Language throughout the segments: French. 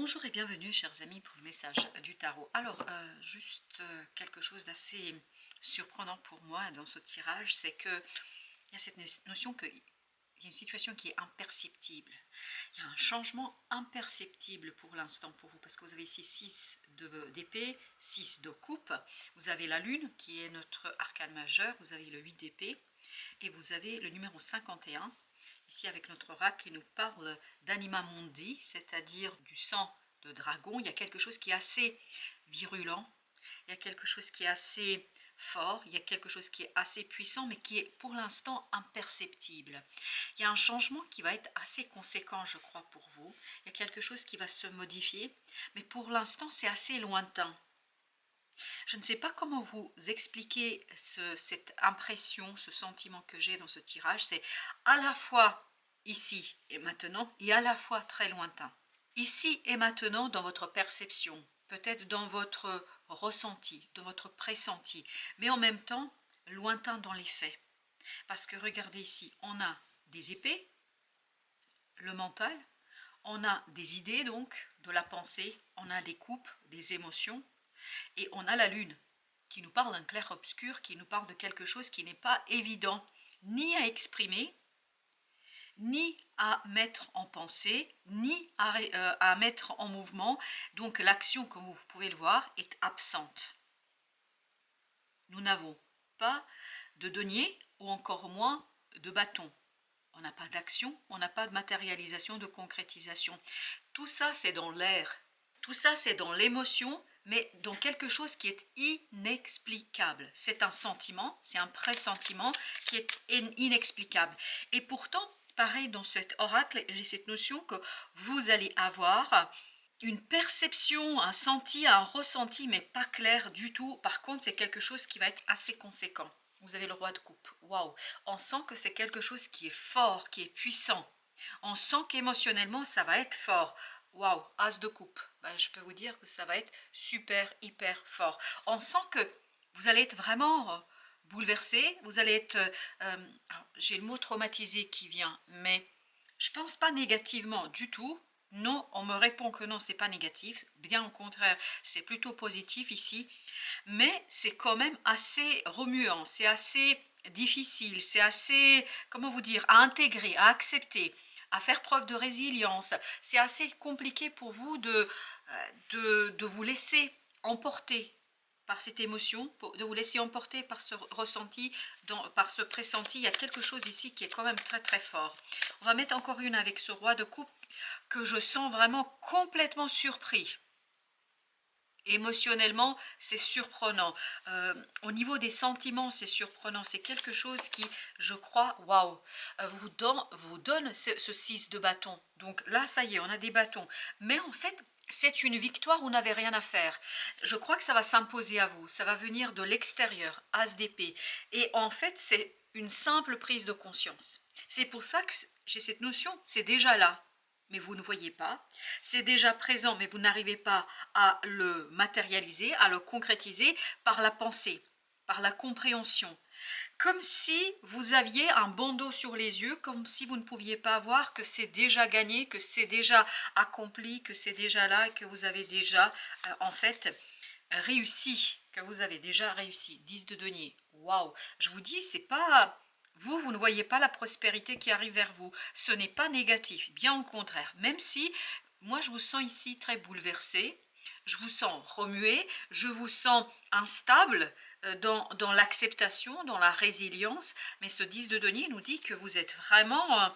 Bonjour et bienvenue chers amis pour le message du tarot. Alors, juste quelque chose d'assez surprenant pour moi dans ce tirage, c'est que il y a cette notion qu'il y a une situation qui est imperceptible. Il y a un changement imperceptible pour l'instant pour vous, parce que vous avez ici 6 d'épée, 6 de coupe, vous avez la lune qui est notre arcane majeur, vous avez le 8 d'épée, et vous avez le numéro 51, ici avec notre oracle qui nous parle d'anima mundi, c'est-à-dire du sang de dragon. Il y a quelque chose qui est assez virulent, il y a quelque chose qui est assez fort, il y a quelque chose qui est assez puissant, mais qui est pour l'instant imperceptible. Il y a un changement qui va être assez conséquent, je crois, pour vous. Il y a quelque chose qui va se modifier, mais pour l'instant, c'est assez lointain. Je ne sais pas comment vous expliquer cette impression, ce sentiment que j'ai dans ce tirage. C'est à la fois ici et maintenant et à la fois très lointain. Ici et maintenant dans votre perception, peut-être dans votre ressenti, dans votre pressenti, mais en même temps lointain dans les faits. Parce que regardez ici, on a des épées, le mental, on a des idées donc, de la pensée, on a des coupes, des émotions, et on a la lune qui nous parle d'un clair-obscur, qui nous parle de quelque chose qui n'est pas évident ni à exprimer, ni à mettre en pensée, ni à mettre en mouvement. Donc l'action, comme vous pouvez le voir, est absente. Nous n'avons pas de denier ou encore moins de bâton. On n'a pas d'action, on n'a pas de matérialisation, de concrétisation. Tout ça, c'est dans l'air. Tout ça, c'est dans l'émotion, mais dans quelque chose qui est inexplicable. C'est un sentiment, c'est un pressentiment qui est inexplicable. Et pourtant, pareil, dans cet oracle, j'ai cette notion que vous allez avoir une perception, un senti, un ressenti, mais pas clair du tout. Par contre, c'est quelque chose qui va être assez conséquent. Vous avez le roi de coupe. Waouh! On sent que c'est quelque chose qui est fort, qui est puissant. On sent qu'émotionnellement, ça va être fort. Waouh! As de coupe. Ben, je peux vous dire que ça va être super, hyper fort. On sent que vous allez être vraiment bouleversé. Vous allez être... j'ai le mot traumatisé qui vient, mais je pense pas négativement du tout. Non, on me répond que non, c'est pas négatif. Bien au contraire, c'est plutôt positif ici. Mais c'est quand même assez remuant, c'est assez difficile, c'est assez, comment vous dire, à intégrer, à accepter, à faire preuve de résilience. C'est assez compliqué pour vous de vous laisser emporter par cette émotion, de vous laisser emporter par ce ressenti, par ce pressenti. Il y a quelque chose ici qui est quand même très très fort. On va mettre encore une avec ce roi de coupe que je sens vraiment complètement surpris. Émotionnellement, c'est surprenant. Au niveau des sentiments, c'est surprenant. C'est quelque chose qui, je crois, waouh, vous donne ce 6 de bâton. Donc là, ça y est, on a des bâtons. Mais en fait, c'est une victoire où on n'avait rien à faire. Je crois que ça va s'imposer à vous. Ça va venir de l'extérieur, as d'épée. Et en fait, c'est une simple prise de conscience. C'est pour ça que j'ai cette notion, c'est déjà là, mais vous ne voyez pas. C'est déjà présent, mais vous n'arrivez pas à le matérialiser, à le concrétiser par la pensée, par la compréhension. Comme si vous aviez un bandeau sur les yeux, comme si vous ne pouviez pas voir que c'est déjà gagné, que c'est déjà accompli, que c'est déjà là, que vous avez déjà, en fait, réussi, que vous avez déjà réussi. 10 de denier. Waouh! Je vous dis, c'est pas... vous ne voyez pas la prospérité qui arrive vers vous. Ce n'est pas négatif, bien au contraire. Même si, moi, je vous sens ici très bouleversé, je vous sens remué, je vous sens instable dans l'acceptation, dans la résilience. Mais ce 10 de denier nous dit que vous êtes vraiment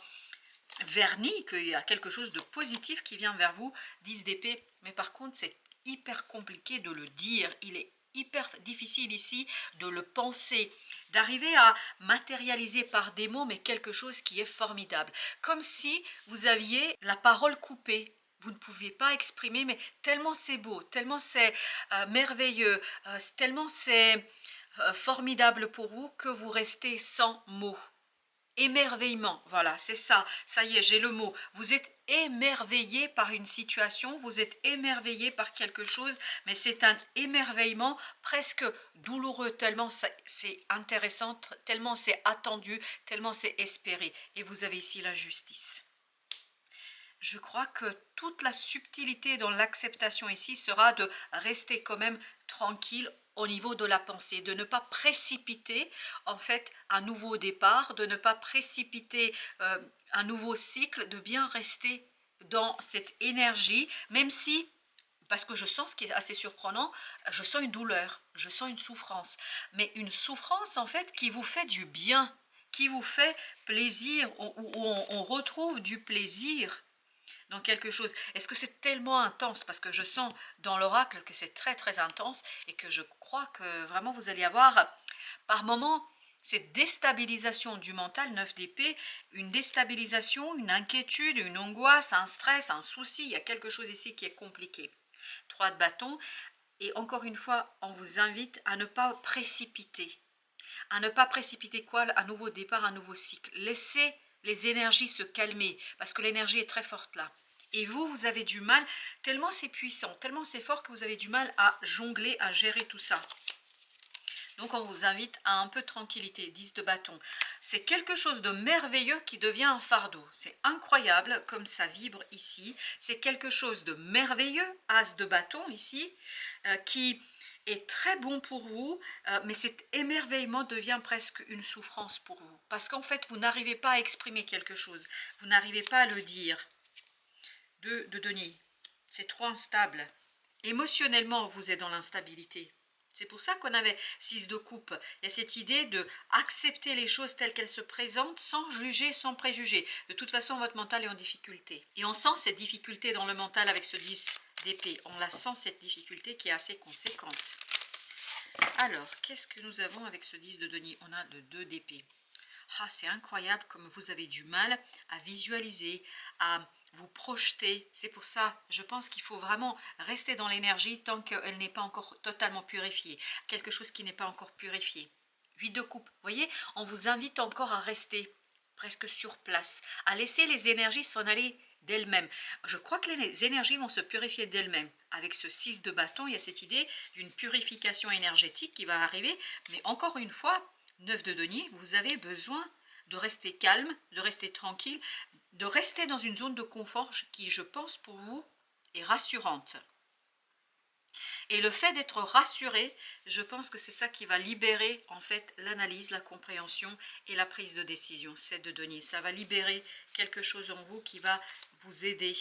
verni, qu'il y a quelque chose de positif qui vient vers vous. 10 d'épée, mais par contre, c'est hyper compliqué de le dire. Il est hyper difficile ici de le penser, d'arriver à matérialiser par des mots, mais quelque chose qui est formidable. Comme si vous aviez la parole coupée. Vous ne pouviez pas exprimer, mais tellement c'est beau, tellement c'est merveilleux, tellement c'est formidable pour vous que vous restez sans mots. Émerveillement, voilà, c'est ça, ça y est, j'ai le mot. Vous êtes émerveillé par une situation, vous êtes émerveillé par quelque chose, mais c'est un émerveillement presque douloureux, tellement c'est intéressant, tellement c'est attendu, tellement c'est espéré. Et vous avez ici la justice. je crois que toute la subtilité dans l'acceptation ici sera de rester quand même tranquille au niveau de la pensée, de ne pas précipiter en fait un nouveau départ, de ne pas précipiter un nouveau cycle, de bien rester dans cette énergie, même si, parce que je sens ce qui est assez surprenant, je sens une douleur, je sens une souffrance, mais une souffrance en fait qui vous fait du bien, qui vous fait plaisir, où on retrouve du plaisir dans quelque chose. Est-ce que c'est tellement intense? Parce que je sens dans l'oracle que c'est très très intense et que je crois que vraiment vous allez avoir par moments cette déstabilisation du mental, 9 d'épée, une déstabilisation, une inquiétude, une angoisse, un stress, un souci. Il y a quelque chose ici qui est compliqué. 3 de bâton. Et encore une fois, on vous invite à ne pas précipiter. À ne pas précipiter quoi? Un nouveau départ, un nouveau cycle. Laissez les énergies se calmer, parce que l'énergie est très forte là. Et vous avez du mal, tellement c'est puissant, tellement c'est fort que vous avez du mal à jongler, à gérer tout ça. Donc on vous invite à un peu de tranquillité, 10 de bâton. C'est quelque chose de merveilleux qui devient un fardeau. C'est incroyable comme ça vibre ici. C'est quelque chose de merveilleux, as de bâton ici, qui est très bon pour vous, mais cet émerveillement devient presque une souffrance pour vous. Parce qu'en fait, vous n'arrivez pas à exprimer quelque chose. Vous n'arrivez pas à le dire. 2 de denier. C'est trop instable. Émotionnellement, vous êtes dans l'instabilité. C'est pour ça qu'on avait 6 de coupe. Il y a cette idée de accepter les choses telles qu'elles se présentent sans juger, sans préjuger. De toute façon, votre mental est en difficulté. Et on sent cette difficulté dans le mental avec ce 10 d'épée. On la sent, cette difficulté qui est assez conséquente. Alors, qu'est-ce que nous avons avec ce 10 de denier? On a le 2 d'épée. Ah, c'est incroyable comme vous avez du mal à visualiser, à vous projeter. C'est pour ça, je pense qu'il faut vraiment rester dans l'énergie tant qu'elle n'est pas encore totalement purifiée. Quelque chose qui n'est pas encore purifié. 8 de coupe. Vous voyez, on vous invite encore à rester presque sur place, à laisser les énergies s'en aller d'elles-mêmes. Je crois que les énergies vont se purifier d'elles-mêmes. Avec ce 6 de bâton, il y a cette idée d'une purification énergétique qui va arriver. Mais encore une fois, 9 de denier, vous avez besoin de rester calme, de rester tranquille, de rester dans une zone de confort qui, je pense, pour vous, est rassurante. Et le fait d'être rassuré, je pense que c'est ça qui va libérer en fait l'analyse, la compréhension et la prise de décision. 7 de denier, ça va libérer quelque chose en vous qui va vous aider.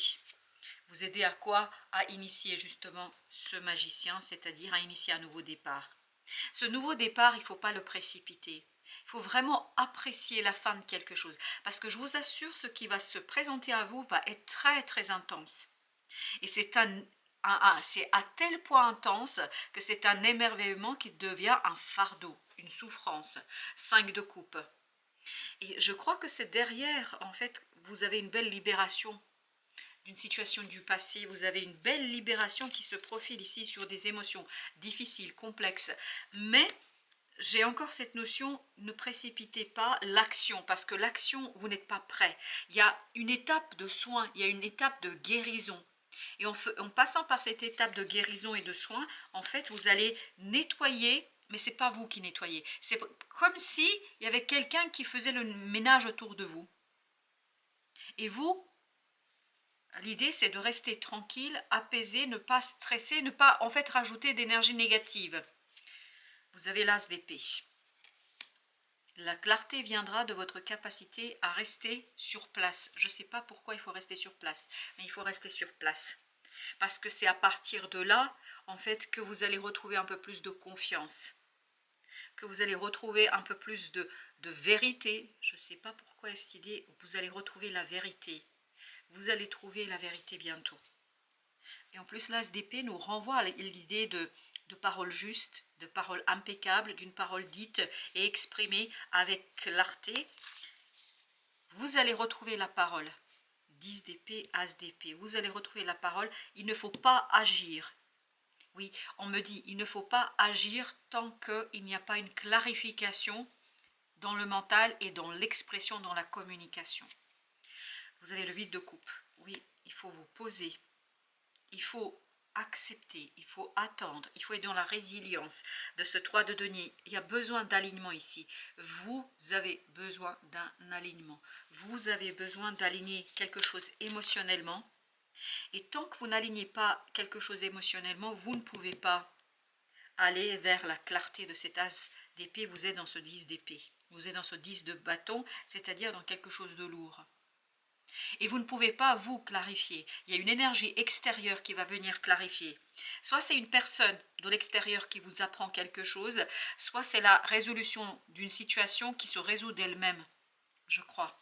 Vous aider à quoi? À initier justement ce magicien, c'est-à-dire à initier un nouveau départ. Ce nouveau départ, il ne faut pas le précipiter. Il faut vraiment apprécier la fin de quelque chose. Parce que je vous assure, ce qui va se présenter à vous va être très très intense. Et c'est à tel point intense que c'est un émerveillement qui devient un fardeau, une souffrance. 5 de coupe. Et je crois que c'est derrière, en fait, vous avez une belle libération d'une situation du passé, vous avez une belle libération qui se profile ici sur des émotions difficiles, complexes, mais j'ai encore cette notion, ne précipitez pas l'action, parce que l'action, vous n'êtes pas prêt. Il y a une étape de soin, il y a une étape de guérison. Et en passant par cette étape de guérison et de soin, en fait, vous allez nettoyer, mais ce n'est pas vous qui nettoyez. C'est comme si il y avait quelqu'un qui faisait le ménage autour de vous. Et vous, l'idée, c'est de rester tranquille, apaisé, ne pas stresser, ne pas en fait rajouter d'énergie négative. Vous avez l'as d'épée. La clarté viendra de votre capacité à rester sur place. Je ne sais pas pourquoi il faut rester sur place, mais il faut rester sur place. Parce que c'est à partir de là, en fait, que vous allez retrouver un peu plus de confiance. Que vous allez retrouver un peu plus de vérité. Je ne sais pas pourquoi cette idée, vous allez retrouver la vérité. Vous allez trouver la vérité bientôt. Et en plus, l'as d'épée nous renvoie à l'idée de paroles justes, de paroles impeccables, d'une parole dite et exprimée avec clarté. Vous allez retrouver la parole. 10 d'épée, as d'épée. Vous allez retrouver la parole. Il ne faut pas agir. Oui, on me dit, il ne faut pas agir tant qu'il n'y a pas une clarification dans le mental et dans l'expression, dans la communication. Vous avez le 8 de coupe. Oui, il faut vous poser. Il faut accepter, il faut attendre, il faut être dans la résilience de ce 3 de denier. Il y a besoin d'alignement ici. Vous avez besoin d'un alignement. Vous avez besoin d'aligner quelque chose émotionnellement. Et tant que vous n'alignez pas quelque chose émotionnellement, vous ne pouvez pas aller vers la clarté de cet as d'épée. Vous êtes dans ce 10 d'épée. Vous êtes dans ce 10 de bâton, c'est-à-dire dans quelque chose de lourd. Et vous ne pouvez pas vous clarifier. Il y a une énergie extérieure qui va venir clarifier. Soit c'est une personne de l'extérieur qui vous apprend quelque chose, soit c'est la résolution d'une situation qui se résout d'elle-même, je crois.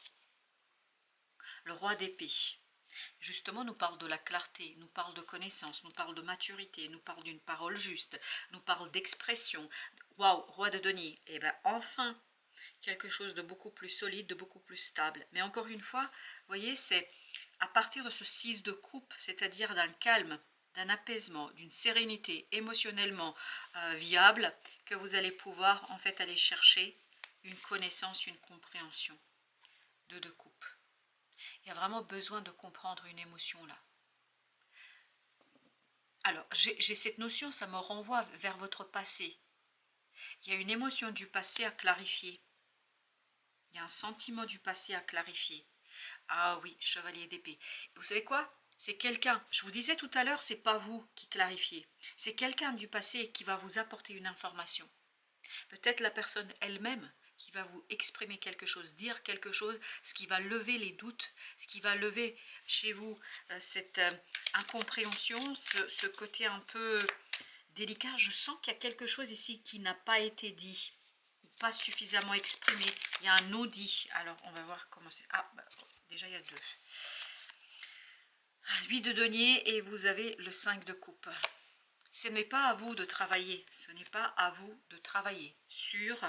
Le roi d'épée, justement, nous parle de la clarté, nous parle de connaissance, nous parle de maturité, nous parle d'une parole juste, nous parle d'expression. Waouh, roi de denier. Et bien enfin, quelque chose de beaucoup plus solide, de beaucoup plus stable. Mais encore une fois, vous voyez, c'est à partir de ce 6 de coupe, c'est-à-dire d'un calme, d'un apaisement, d'une sérénité émotionnellement viable, que vous allez pouvoir en fait aller chercher une connaissance, une compréhension. 2 de coupe. Il y a vraiment besoin de comprendre une émotion là. Alors, j'ai cette notion, ça me renvoie vers votre passé. Il y a une émotion du passé à clarifier. Il y a un sentiment du passé à clarifier. Ah oui, chevalier d'épée. Vous savez quoi? C'est quelqu'un, je vous disais tout à l'heure, c'est pas vous qui clarifiez. C'est quelqu'un du passé qui va vous apporter une information. Peut-être la personne elle-même qui va vous exprimer quelque chose, dire quelque chose, ce qui va lever les doutes, ce qui va lever chez vous cette incompréhension, ce côté un peu délicat. Je sens qu'il y a quelque chose ici qui n'a pas été dit, pas suffisamment exprimé. Il y a un non-dit. Alors, on va voir comment c'est. Ah, bah, déjà, il y a 2. 8 de denier et vous avez le 5 de coupe. Ce n'est pas à vous de travailler. Ce n'est pas à vous de travailler sur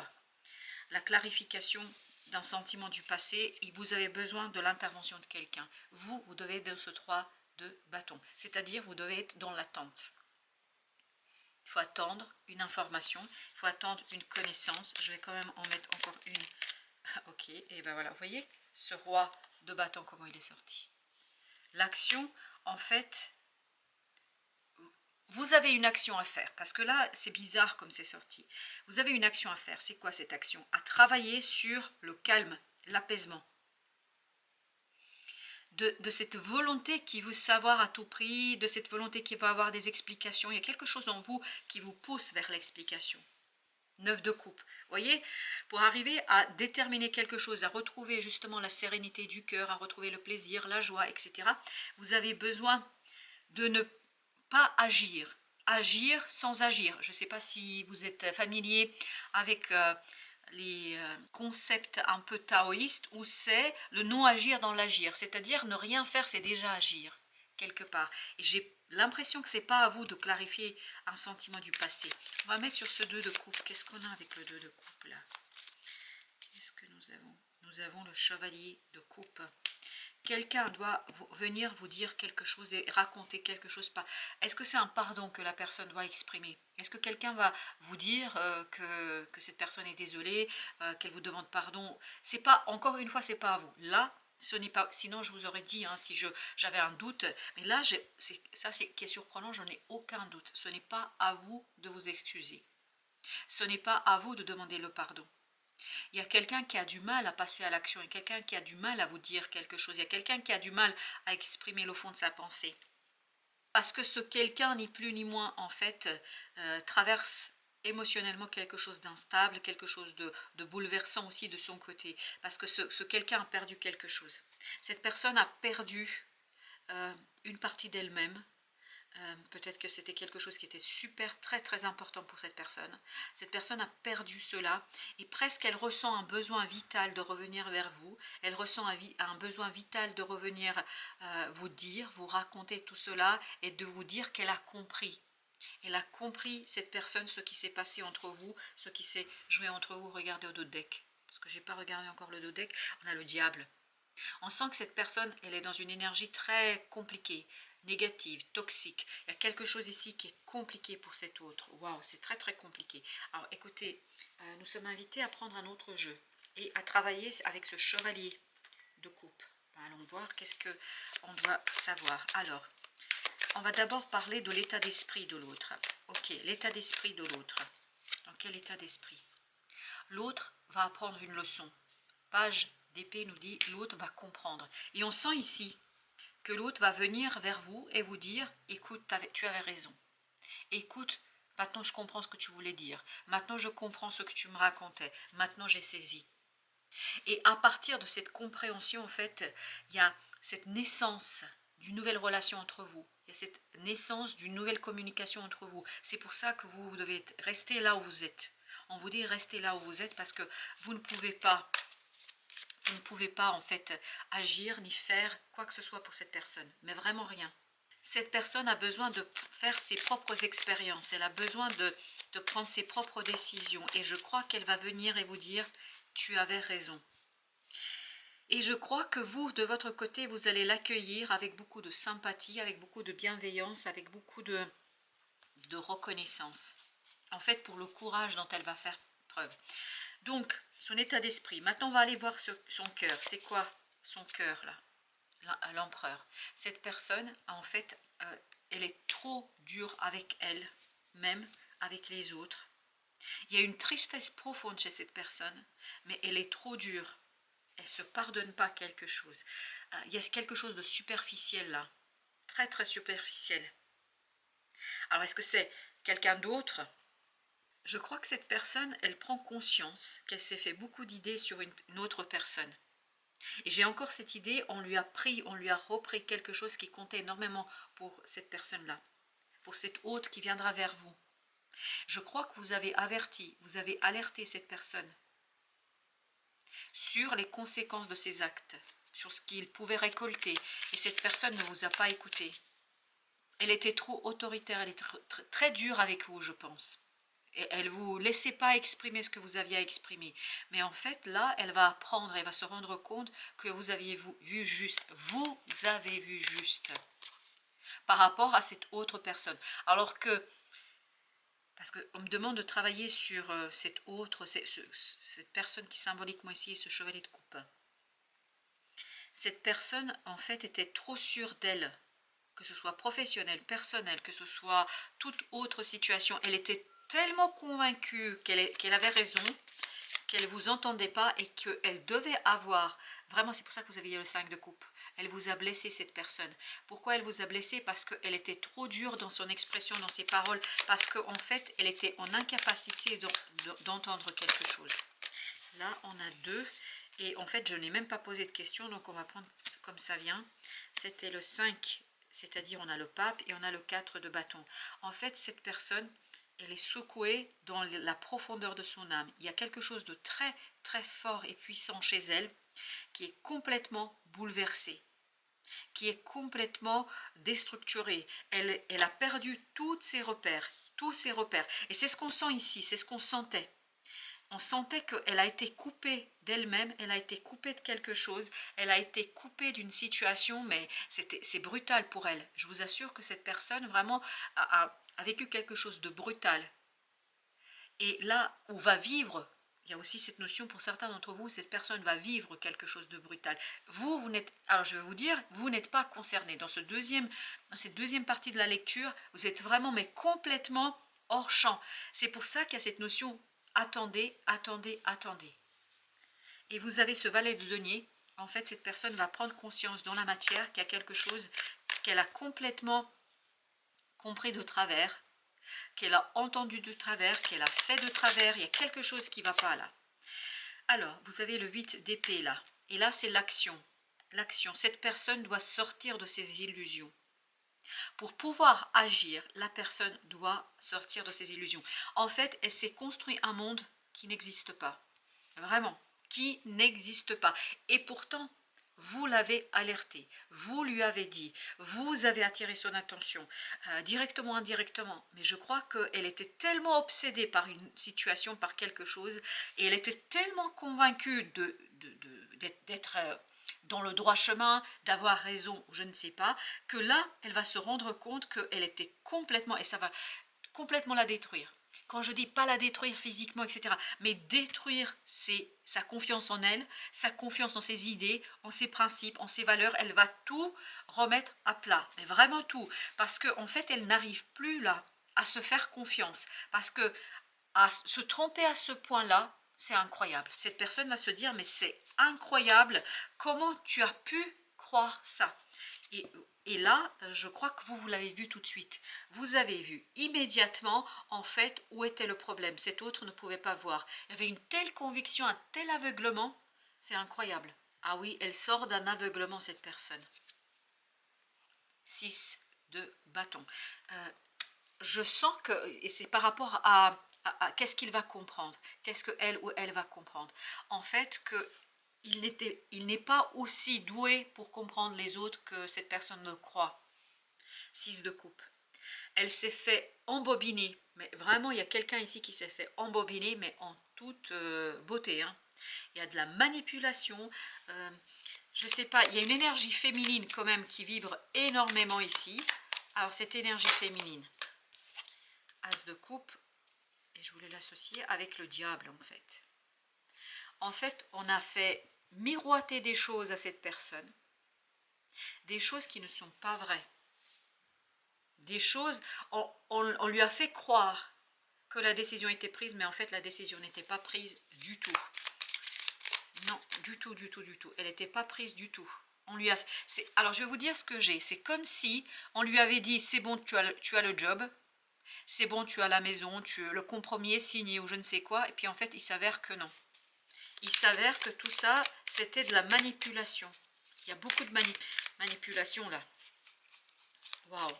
la clarification d'un sentiment du passé. Et vous avez besoin de l'intervention de quelqu'un. Vous devez être dans ce 3 de bâton. C'est-à-dire, vous devez être dans l'attente. Il faut attendre une information, il faut attendre une connaissance. Je vais quand même en mettre encore une. Ok, et ben voilà, vous voyez ce roi de bâton, comment il est sorti. L'action, en fait, vous avez une action à faire, parce que là, c'est bizarre comme c'est sorti. Vous avez une action à faire, c'est quoi cette action? À travailler sur le calme, l'apaisement. De cette volonté qui veut savoir à tout prix, de cette volonté qui va avoir des explications. Il y a quelque chose en vous qui vous pousse vers l'explication. 9 de coupe. Vous voyez, pour arriver à déterminer quelque chose, à retrouver justement la sérénité du cœur, à retrouver le plaisir, la joie, etc., vous avez besoin de ne pas agir. Agir sans agir. Je ne sais pas si vous êtes familier avec les concepts un peu taoïstes où c'est le non-agir dans l'agir. C'est-à-dire ne rien faire, c'est déjà agir, quelque part. Et j'ai l'impression que ce n'est pas à vous de clarifier un sentiment du passé. On va mettre sur ce 2 de coupe. Qu'est-ce qu'on a avec le 2 de coupe là? Qu'est-ce que nous avons? Nous avons le chevalier de coupe. Quelqu'un doit venir vous dire quelque chose et raconter quelque chose. Est-ce que c'est un pardon que la personne doit exprimer? Est-ce que quelqu'un va vous dire que cette personne est désolée, qu'elle vous demande pardon? C'est pas, encore une fois, c'est pas à vous. Là, ce n'est pas. Sinon, je vous aurais dit si j'avais un doute. Mais là, ça, c'est qui est surprenant. Je n'ai aucun doute. Ce n'est pas à vous de vous excuser. Ce n'est pas à vous de demander le pardon. Il y a quelqu'un qui a du mal à passer à l'action, il y a quelqu'un qui a du mal à vous dire quelque chose, il y a quelqu'un qui a du mal à exprimer le fond de sa pensée. Parce que ce quelqu'un, ni plus ni moins, en fait, traverse émotionnellement quelque chose d'instable, quelque chose de bouleversant aussi de son côté. Parce que ce quelqu'un a perdu quelque chose. Cette personne a perdu une partie d'elle-même. Peut-être que c'était quelque chose qui était super, très très important pour cette personne. Cette personne a perdu cela et presque elle ressent un besoin vital de revenir vers vous. Elle ressent un besoin vital de revenir vous dire, vous raconter tout cela et de vous dire qu'elle a compris. Elle a compris, cette personne, ce qui s'est passé entre vous, ce qui s'est joué entre vous. Regardez au dos de deck, parce que je n'ai pas regardé encore le dos de deck. On a le diable. On sent que cette personne, elle est dans une énergie très compliquée, négative, toxique. Il y a quelque chose ici qui est compliqué pour cet autre. Waouh, c'est très très compliqué. Alors écoutez, nous sommes invités à prendre un autre jeu et à travailler avec ce chevalier de coupe. Allons voir qu'est-ce qu'on doit savoir. Alors, on va d'abord parler de l'état d'esprit de l'autre. Ok, l'état d'esprit de l'autre. Dans quel état d'esprit? L'autre va apprendre une leçon. Page d'épée nous dit l'autre va comprendre. Et on sent ici que l'autre va venir vers vous et vous dire, écoute, tu avais raison. Écoute, maintenant je comprends ce que tu voulais dire. Maintenant je comprends ce que tu me racontais. Maintenant j'ai saisi. Et à partir de cette compréhension, en fait, il y a cette naissance d'une nouvelle relation entre vous. Il y a cette naissance d'une nouvelle communication entre vous. C'est pour ça que vous devez rester là où vous êtes. On vous dit restez là où vous êtes parce que vous ne pouvez pas en fait agir ni faire quoi que ce soit pour cette personne. Mais vraiment rien. Cette personne a besoin de faire ses propres expériences. Elle a besoin de prendre ses propres décisions. Et je crois qu'elle va venir et vous dire tu avais raison. Et je crois que vous, de votre côté, vous allez l'accueillir avec beaucoup de sympathie, avec beaucoup de bienveillance, avec beaucoup de reconnaissance. En fait, pour le courage dont elle va faire preuve. Donc, son état d'esprit. Maintenant, on va aller voir son cœur. C'est quoi son cœur, là? L'empereur. Cette personne, en fait, elle est trop dure avec elle, même avec les autres. Il y a une tristesse profonde chez cette personne, mais elle est trop dure. Elle ne se pardonne pas quelque chose. Il y a quelque chose de superficiel là. Très très superficiel. Alors est-ce que c'est quelqu'un d'autre? Je crois que cette personne, elle prend conscience qu'elle s'est fait beaucoup d'idées sur une autre personne. Et j'ai encore cette idée, on lui a repris quelque chose qui comptait énormément pour cette personne-là. Pour cette hôte qui viendra vers vous. Je crois que vous avez averti, vous avez alerté cette personne sur les conséquences de ses actes, sur ce qu'il pouvait récolter. Et cette personne ne vous a pas écouté. Elle était trop autoritaire, elle était très dure avec vous, je pense. Et elle ne vous laissait pas exprimer ce que vous aviez à exprimer. Mais en fait, là, elle va apprendre, elle va se rendre compte que vous aviez vu juste. Vous avez vu juste par rapport à cette autre personne. Alors que, parce qu'on me demande de travailler sur cette personne qui symboliquement ici est ce chevalier de coupe. Cette personne, en fait, était trop sûre d'elle, que ce soit professionnel, personnel, que ce soit toute autre situation. Elle était tellement convaincue qu'elle avait raison, qu'elle ne vous entendait pas et qu'elle devait avoir, vraiment c'est pour ça que vous aviez le 5 de coupe, elle vous a blessé cette personne. Pourquoi elle vous a blessé? Parce qu'elle était trop dure dans son expression, dans ses paroles, parce qu'en fait elle était en incapacité d'entendre quelque chose. Là on a 2 et en fait je n'ai même pas posé de questions, donc on va prendre comme ça vient. C'était le 5, c'est-à-dire on a le pape et on a le 4 de bâton. En fait cette personne, elle est secouée dans la profondeur de son âme. Il y a quelque chose de très très fort et puissant chez elle qui est complètement bouleversé, qui est complètement déstructuré. Elle a perdu tous ses repères. Et c'est ce qu'on sent ici, c'est ce qu'on sentait. On sentait qu'elle a été coupée d'elle-même, elle a été coupée de quelque chose, elle a été coupée d'une situation, mais c'est brutal pour elle. Je vous assure que cette personne vraiment a vécu quelque chose de brutal. Et là où va vivre, il y a aussi cette notion pour certains d'entre vous, cette personne va vivre quelque chose de brutal. Vous n'êtes, alors je vais vous dire, vous n'êtes pas concerné. Dans cette deuxième partie de la lecture, vous êtes vraiment mais complètement hors champ. C'est pour ça qu'il y a cette notion attendez, attendez, attendez. Et vous avez ce valet de denier. En fait, cette personne va prendre conscience dans la matière qu'il y a quelque chose qu'elle a complètement compris de travers, qu'elle a entendu de travers, qu'elle a fait de travers. Il y a quelque chose qui ne va pas là. Alors, vous avez le 8 d'épée là. Et là, c'est l'action. L'action. Cette personne doit sortir de ses illusions. Pour pouvoir agir, la personne doit sortir de ses illusions. En fait, elle s'est construit un monde qui n'existe pas. Vraiment, qui n'existe pas. Et pourtant, vous l'avez alerté, vous lui avez dit, vous avez attiré son attention, directement ou indirectement. Mais je crois qu'elle était tellement obsédée par une situation, par quelque chose, et elle était tellement convaincue d'être dans le droit chemin, d'avoir raison, je ne sais pas, que là, elle va se rendre compte qu'elle était complètement, et ça va complètement la détruire. Quand je dis pas la détruire physiquement, etc., mais détruire sa confiance en elle, sa confiance en ses idées, en ses principes, en ses valeurs, elle va tout remettre à plat, mais vraiment tout, parce qu'en fait, elle n'arrive plus là à se faire confiance, parce que à se tromper à ce point-là, c'est incroyable. Cette personne va se dire, mais c'est incroyable, comment tu as pu croire ça? Et là, je crois que vous l'avez vu tout de suite. Vous avez vu immédiatement, en fait, où était le problème. Cet autre ne pouvait pas voir. Il y avait une telle conviction, un tel aveuglement, c'est incroyable. Ah oui, elle sort d'un aveuglement, cette personne. 6 de bâton. Je sens que, et c'est par rapport à qu'est-ce qu'il va comprendre, qu'est-ce que elle ou elle va comprendre. En fait, que il n'est pas aussi doué pour comprendre les autres que cette personne ne croit. 6 de coupe. Elle s'est fait embobiner, mais vraiment il y a quelqu'un ici qui s'est fait embobiner, mais en toute beauté. Hein. Il y a de la manipulation, je ne sais pas, il y a une énergie féminine quand même qui vibre énormément ici. Alors cette énergie féminine, As de coupe, et je voulais l'associer avec le diable en fait. En fait, on a fait miroiter des choses à cette personne, des choses qui ne sont pas vraies. Des choses, on lui a fait croire que la décision était prise, mais en fait la décision n'était pas prise du tout. Non, du tout, du tout, du tout. Elle n'était pas prise du tout. On lui a, alors je vais vous dire ce que j'ai. C'est comme si on lui avait dit, c'est bon, tu as le job, c'est bon, tu as la maison, le compromis est signé ou je ne sais quoi. Et puis en fait, il s'avère que non. Il s'avère que tout ça, c'était de la manipulation. Il y a beaucoup de manipulation là. Waouh.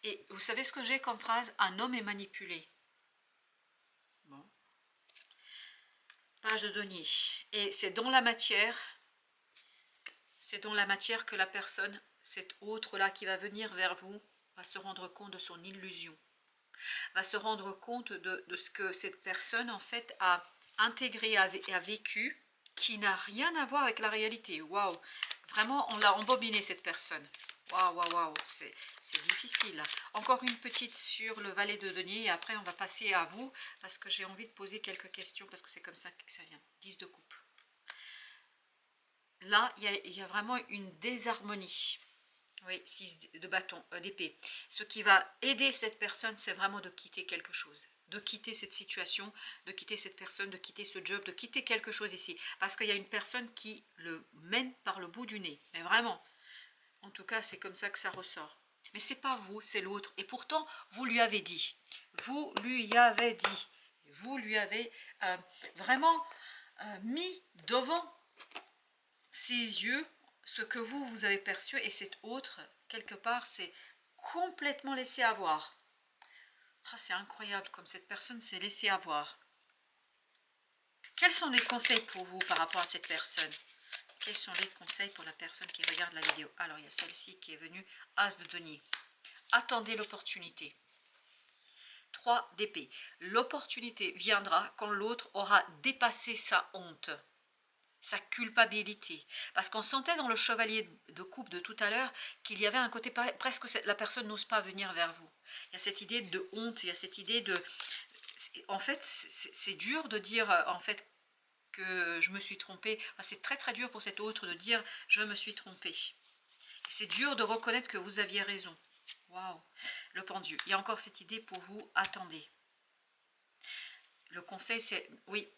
Et vous savez ce que j'ai comme phrase? Un homme est manipulé. Bon. Page de denier. Et c'est dans la matière que la personne, cet autre-là qui va venir vers vous, va se rendre compte de son illusion. Va se rendre compte de ce que cette personne, en fait, a intégré et a vécu, qui n'a rien à voir avec la réalité. Waouh! Vraiment, on l'a embobiné, cette personne. Waouh, waouh, waouh, c'est difficile. Encore une petite sur le valet de denier et après on va passer à vous parce que j'ai envie de poser quelques questions parce que c'est comme ça que ça vient. 10 de coupe. Là, il y a vraiment une désharmonie. Oui, 6 de bâton, d'épée. Ce qui va aider cette personne, c'est vraiment de quitter quelque chose. De quitter cette situation, de quitter cette personne, de quitter ce job, de quitter quelque chose ici. Parce qu'il y a une personne qui le mène par le bout du nez. Mais vraiment. En tout cas, c'est comme ça que ça ressort. Mais c'est pas vous, c'est l'autre. Et pourtant, vous lui avez dit. Vous lui avez dit. Vous lui avez vraiment mis devant ses yeux ce que vous avez perçu. Et cet autre, quelque part, c'est complètement laissé avoir. Oh, c'est incroyable comme cette personne s'est laissée avoir. Quels sont les conseils pour vous par rapport à cette personne? Quels sont les conseils pour la personne qui regarde la vidéo? Alors, il y a celle-ci qui est venue, As de denier. Attendez l'opportunité. 3 d'épée. L'opportunité viendra quand l'autre aura dépassé sa honte, sa culpabilité. Parce qu'on sentait dans le chevalier de coupe de tout à l'heure qu'il y avait un côté presque la personne n'ose pas venir vers vous. Il y a cette idée de honte, il y a cette idée de... En fait, c'est dur de dire, en fait, que je me suis trompée. Enfin, c'est très très dur pour cet autre de dire je me suis trompée. C'est dur de reconnaître que vous aviez raison. Waouh, le pendu. Il y a encore cette idée pour vous, attendez. Le conseil c'est, oui,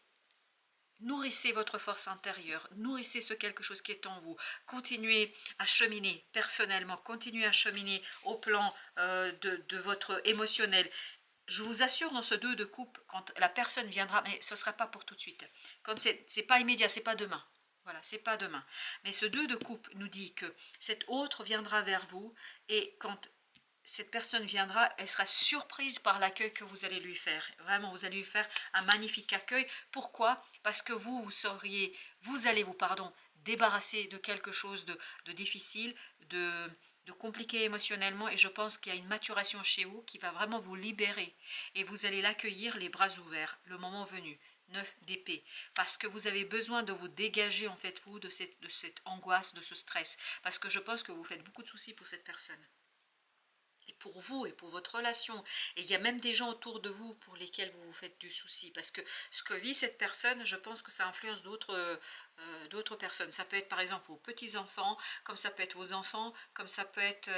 nourrissez votre force intérieure, nourrissez ce quelque chose qui est en vous. Continuez à cheminer personnellement, continuez à cheminer au plan de votre émotionnel. Je vous assure, dans ce 2 de coupe, quand la personne viendra, mais ce ne sera pas pour tout de suite. Quand c'est pas immédiat, c'est pas demain. Voilà, c'est pas demain. Mais ce 2 de coupe nous dit que cet autre viendra vers vous et quand cette personne viendra, elle sera surprise par l'accueil que vous allez lui faire. Vraiment, vous allez lui faire un magnifique accueil. Pourquoi? Parce que vous allez vous débarrasser de quelque chose de difficile, de compliqué émotionnellement, et je pense qu'il y a une maturation chez vous qui va vraiment vous libérer et vous allez l'accueillir les bras ouverts le moment venu. 9 d'épée, parce que vous avez besoin de vous dégager en fait vous de cette angoisse, de ce stress, parce que je pense que vous faites beaucoup de soucis pour cette personne. et pour vous et pour votre relation. Et il y a même des gens autour de vous pour lesquels vous vous faites du souci. Parce que ce que vit cette personne, je pense que ça influence d'autres personnes. Ça peut être par exemple vos petits-enfants, comme ça peut être vos enfants, comme ça peut être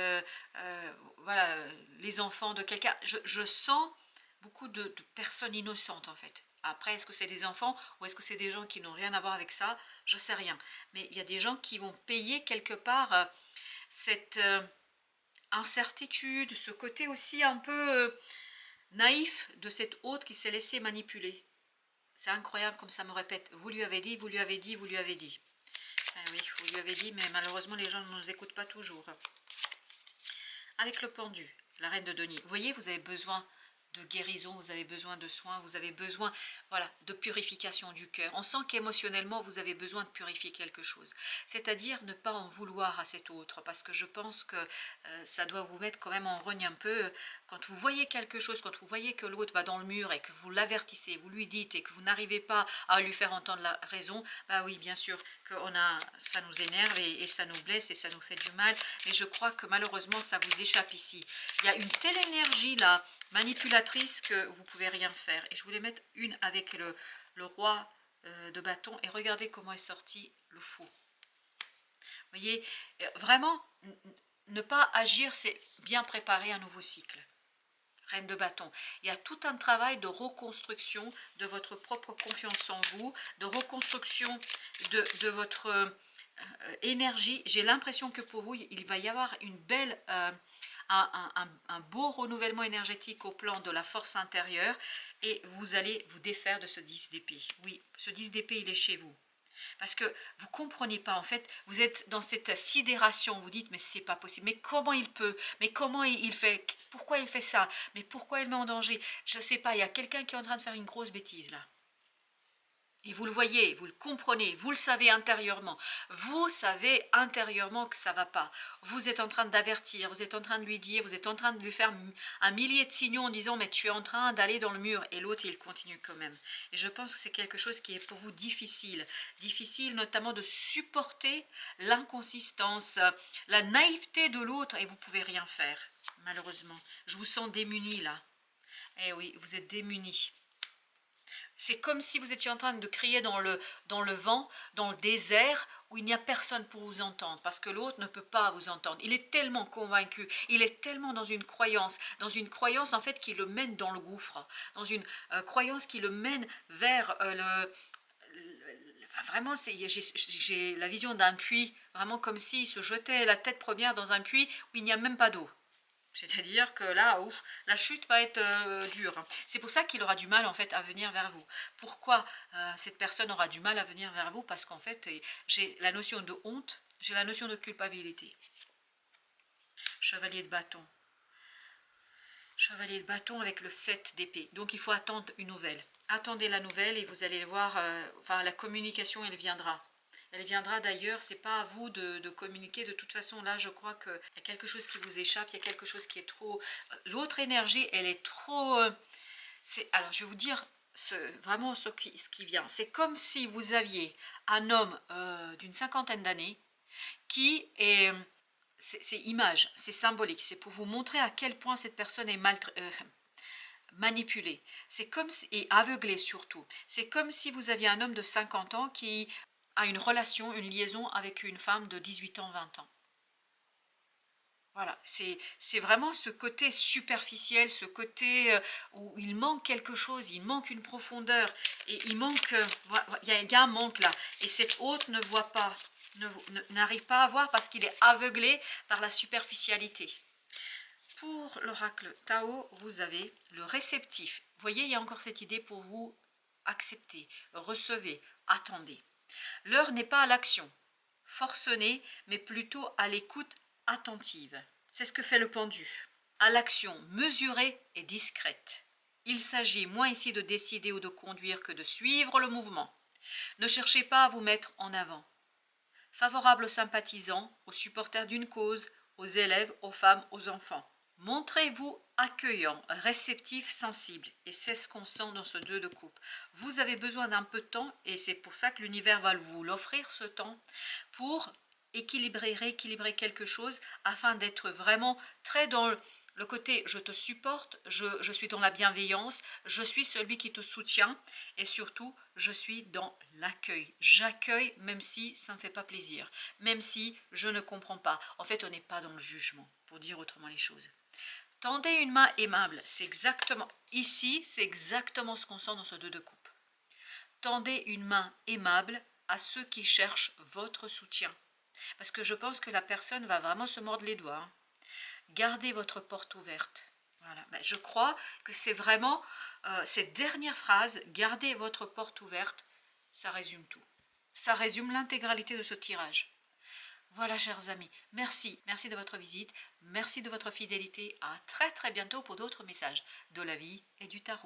voilà, les enfants de quelqu'un. Je sens beaucoup de personnes innocentes en fait. Après, est-ce que c'est des enfants ou est-ce que c'est des gens qui n'ont rien à voir avec ça? Je sais rien. Mais il y a des gens qui vont payer quelque part cette incertitude, ce côté aussi un peu naïf de cet autre qui s'est laissé manipuler. C'est incroyable comme ça me répète. Vous lui avez dit, vous lui avez dit, vous lui avez dit. Ah oui, vous lui avez dit, mais malheureusement les gens ne nous écoutent pas toujours. Avec le pendu, la reine de denier. Vous voyez, vous avez besoin de guérison, vous avez besoin de soins, vous avez besoin, voilà, de purification du cœur. On sent qu'émotionnellement, vous avez besoin de purifier quelque chose. C'est-à-dire ne pas en vouloir à cet autre, parce que je pense que ça doit vous mettre quand même en rogne un peu. Quand vous voyez quelque chose, quand vous voyez que l'autre va dans le mur et que vous l'avertissez, vous lui dites et que vous n'arrivez pas à lui faire entendre la raison, bah oui, bien sûr que ça nous énerve et ça nous blesse et ça nous fait du mal. Mais je crois que malheureusement, ça vous échappe ici. Il y a une telle énergie là, manipulatrice, que vous pouvez rien faire. Et je voulais mettre une avec le roi de bâton et regardez comment est sorti le fou. Vous voyez, vraiment, ne pas agir, c'est bien préparer un nouveau cycle. Reine de bâton. Il y a tout un travail de reconstruction de votre propre confiance en vous, de reconstruction de votre énergie. J'ai l'impression que pour vous, il va y avoir une belle, un beau renouvellement énergétique au plan de la force intérieure et vous allez vous défaire de ce 10 d'épée. Oui, ce 10 d'épée, il est chez vous. Parce que vous ne comprenez pas, en fait, vous êtes dans cette sidération, vous dites, mais c'est pas possible, mais comment il peut, mais comment il fait, pourquoi il fait ça, mais pourquoi il met en danger, je ne sais pas, il y a quelqu'un qui est en train de faire une grosse bêtise là. Et vous le voyez, vous le comprenez, vous le savez intérieurement. Vous savez intérieurement que ça ne va pas. Vous êtes en train d'avertir, vous êtes en train de lui dire, vous êtes en train de lui faire un millier de signaux en disant mais tu es en train d'aller dans le mur. Et l'autre, il continue quand même. Et je pense que c'est quelque chose qui est pour vous difficile. Difficile notamment de supporter l'inconsistance, la naïveté de l'autre et vous ne pouvez rien faire, malheureusement. Je vous sens démunis là. Eh oui, vous êtes démunis. C'est comme si vous étiez en train de crier dans le vent, dans le désert, où il n'y a personne pour vous entendre, parce que l'autre ne peut pas vous entendre. Il est tellement convaincu, il est tellement dans une croyance en fait qui le mène dans le gouffre, dans une croyance qui le mène vers enfin, vraiment, j'ai la vision d'un puits, vraiment comme s'il se jetait la tête première dans un puits où il n'y a même pas d'eau. C'est-à-dire que là, ouf, la chute va être dure. C'est pour ça qu'il aura du mal en fait à venir vers vous. Pourquoi cette personne aura du mal à venir vers vous? Parce qu'en fait, j'ai la notion de honte, j'ai la notion de culpabilité. Chevalier de bâton. Chevalier de bâton avec le 7 d'épée. Donc il faut attendre une nouvelle. Attendez la nouvelle et vous allez voir, enfin la communication, elle viendra. Elle viendra d'ailleurs, c'est pas à vous de communiquer. De toute façon, là, je crois qu'il y a quelque chose qui vous échappe, il y a quelque chose qui est trop... L'autre énergie, elle est trop... Alors, je vais vous dire vraiment ce qui vient. C'est comme si vous aviez un homme d'une cinquantaine d'années qui est... C'est image, c'est symbolique, c'est pour vous montrer à quel point cette personne est manipulée. C'est comme si, et aveuglée surtout. C'est comme si vous aviez un homme de 50 ans qui a une relation, une liaison avec une femme de 18 ans, 20 ans. Voilà, c'est vraiment ce côté superficiel, ce côté où il manque quelque chose, il manque une profondeur, et il manque, il y a un manque là, et cet autre ne voit pas, n'arrive pas à voir parce qu'il est aveuglé par la superficialité. Pour l'oracle Tao, vous avez le réceptif. Vous voyez, il y a encore cette idée pour vous, acceptez, recevez, attendez. L'heure n'est pas à l'action forcenée, mais plutôt à l'écoute attentive. C'est ce que fait le pendu. À l'action mesurée et discrète. Il s'agit moins ici de décider ou de conduire que de suivre le mouvement. Ne cherchez pas à vous mettre en avant. Favorable aux sympathisants, aux supporters d'une cause, aux élèves, aux femmes, aux enfants. Montrez-vous accueillant, réceptif, sensible. Et c'est ce qu'on sent dans ce 2 de coupe. Vous avez besoin d'un peu de temps et c'est pour ça que l'univers va vous l'offrir ce temps pour équilibrer, rééquilibrer quelque chose afin d'être vraiment très dans le côté je te supporte, je suis dans la bienveillance, je suis celui qui te soutient et surtout je suis dans l'accueil. J'accueille même si ça ne me fait pas plaisir, même si je ne comprends pas. En fait, on n'est pas dans le jugement, pour dire autrement les choses. Tendez une main aimable, c'est exactement, ici, c'est exactement ce qu'on sent dans ce 2 de coupe. Tendez une main aimable à ceux qui cherchent votre soutien. Parce que je pense que la personne va vraiment se mordre les doigts, hein. Gardez votre porte ouverte. Voilà. Ben, je crois que c'est vraiment cette dernière phrase, gardez votre porte ouverte, ça résume tout. Ça résume l'intégralité de ce tirage. Voilà, chers amis, merci de votre visite, merci de votre fidélité. À très bientôt pour d'autres messages de la vie et du tarot.